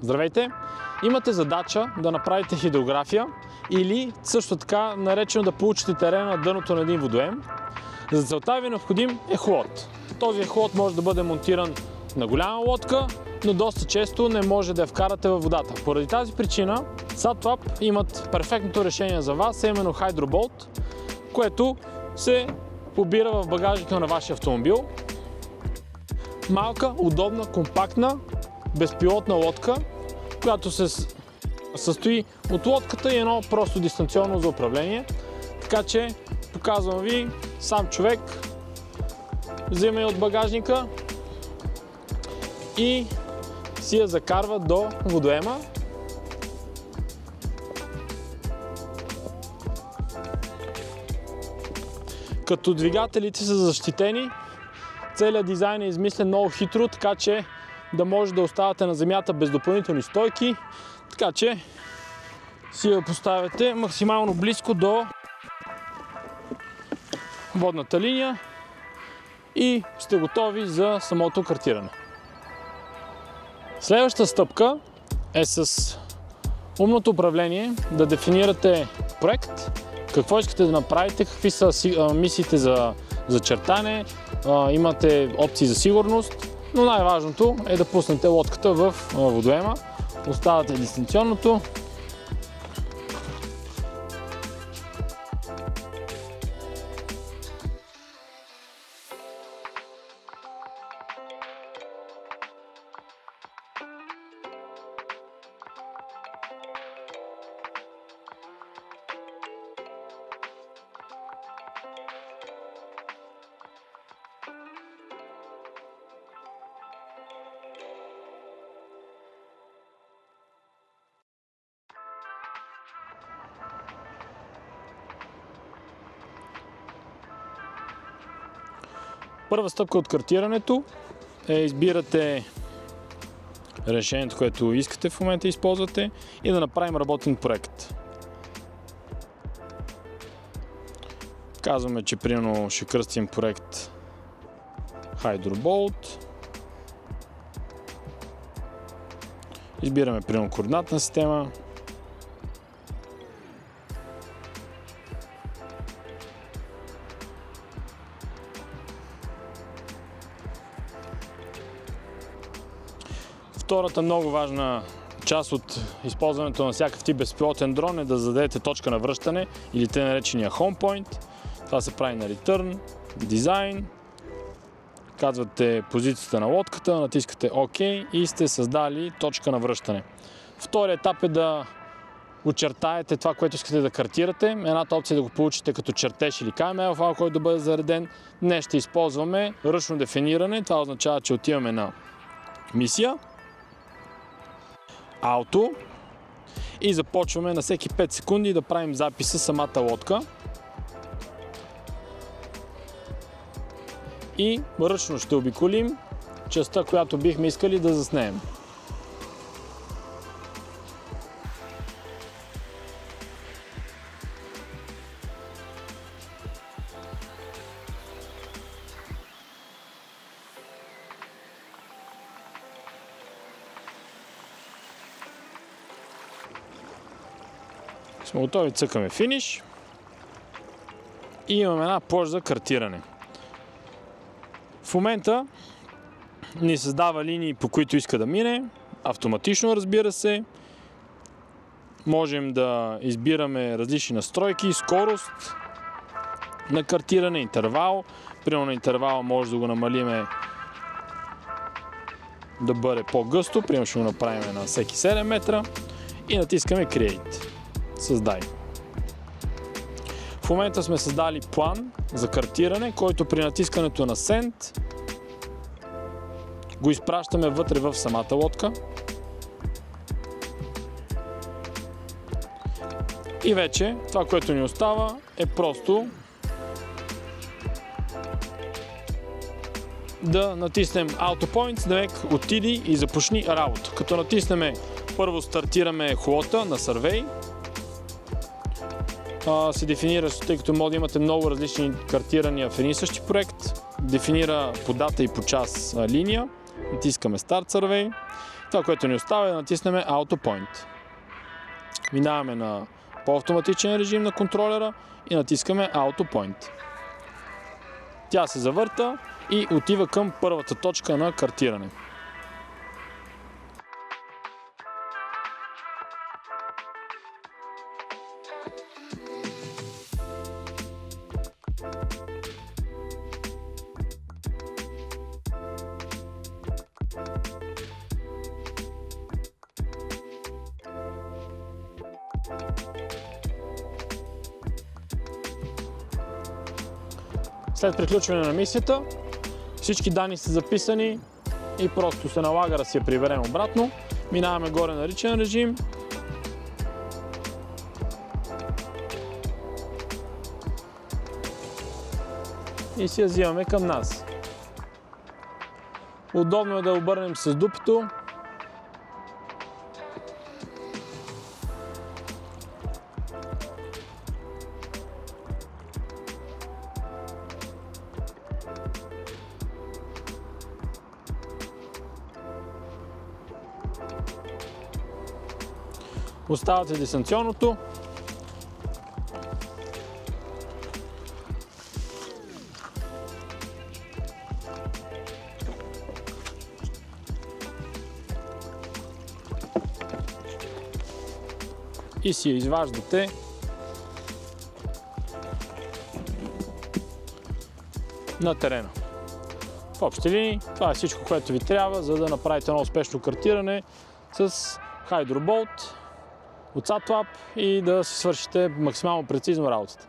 Здравейте! Имате задача да направите хидрография или също така наречено да получите терена на дъното на един водоем. За целта ви е необходим ехолот. Този ехолот може да бъде монтиран на голяма лодка, но доста често не може да я вкарате във водата. Поради тази причина SatLab имат перфектното решение за вас, именно HydroBolt, което се побира в багажника на вашия автомобил. Малка, удобна, компактна, безпилотна лодка, която се състои от лодката и едно просто дистанционно за управление. Така че показвам ви, сам човек взема я от багажника и си я закарва до водоема. Като двигателите са защитени, целият дизайн е измислен много хитро, така че да може да оставате на земята без допълнителни стойки, така че си я поставяте максимално близко до водната линия и сте готови за самото картиране. Следващата стъпка е с умното управление да дефинирате проект, какво искате да направите, какви са мисиите за чертане, имате опции за сигурност, но най-важното е да пуснете лодката в водоема, оставате дистанционното. Първа стъпка от картирането е избирате решението, което искате в момента използвате и да направим работен проект. Казваме, че примерно ще кръстим проект HydroBolt. Избираме примерно координатна система. Втората много важна част от използването на всякакъв тип безпилотен дрон е да зададете точка на връщане или те наречения home point. Това се прави на Return, Design. Казвате позицията на лодката, натискате OK и сте създали точка на връщане. Вторият етап е да очертаете това, което искате да картирате. Едната опция е да го получите като чертеж или KML файл, който да бъде зареден. Днес ще използваме ръчно дефиниране. Това означава, че отиваме на мисия, Auto и започваме на всеки 5 секунди да правим записа самата лодка и ръчно ще обиколим частта, която бихме искали да заснеем. Сме готови, цъкаме финиш и имаме една площ за картиране. В момента ни създава линии, по които иска да мине, автоматично, разбира се. Можем да избираме различни настройки, скорост на картиране, интервал. Примерно на интервала може да го намалиме да бъде по-гъсто, примерно ще го направим на всеки 7 метра и натискаме Create. Създай. В момента сме създали план за картиране, който при натискането на Send го изпращаме вътре в самата лодка. И вече това, което ни остава, е просто да натиснем Auto Points, да отиди и започни работа. Като натиснем, първо стартираме ехолота на Survey. Се дефинира, тъй като може да имате много различни картирания в един същи проект, дефинира по дата и по час линия, натискаме Start Survey. Това, което ни остава е да натиснем Auto Point. Минаваме на по-автоматичен режим на контролера и натискаме Auto Point. Тя се завърта и отива към първата точка на картиране. След приключване на мисията, всички данни са записани и просто се налага да си я приберем обратно. Минаваме горе на личен режим. И си я взимаме към нас. Удобно е да обърнем с дупето. Оставате дистанционното. И си я изваждате на терена. В общи линии, това е всичко, което ви трябва, за да направите едно успешно картиране с Hydrobolt от SATLab и да си свършите максимално прецизно работата.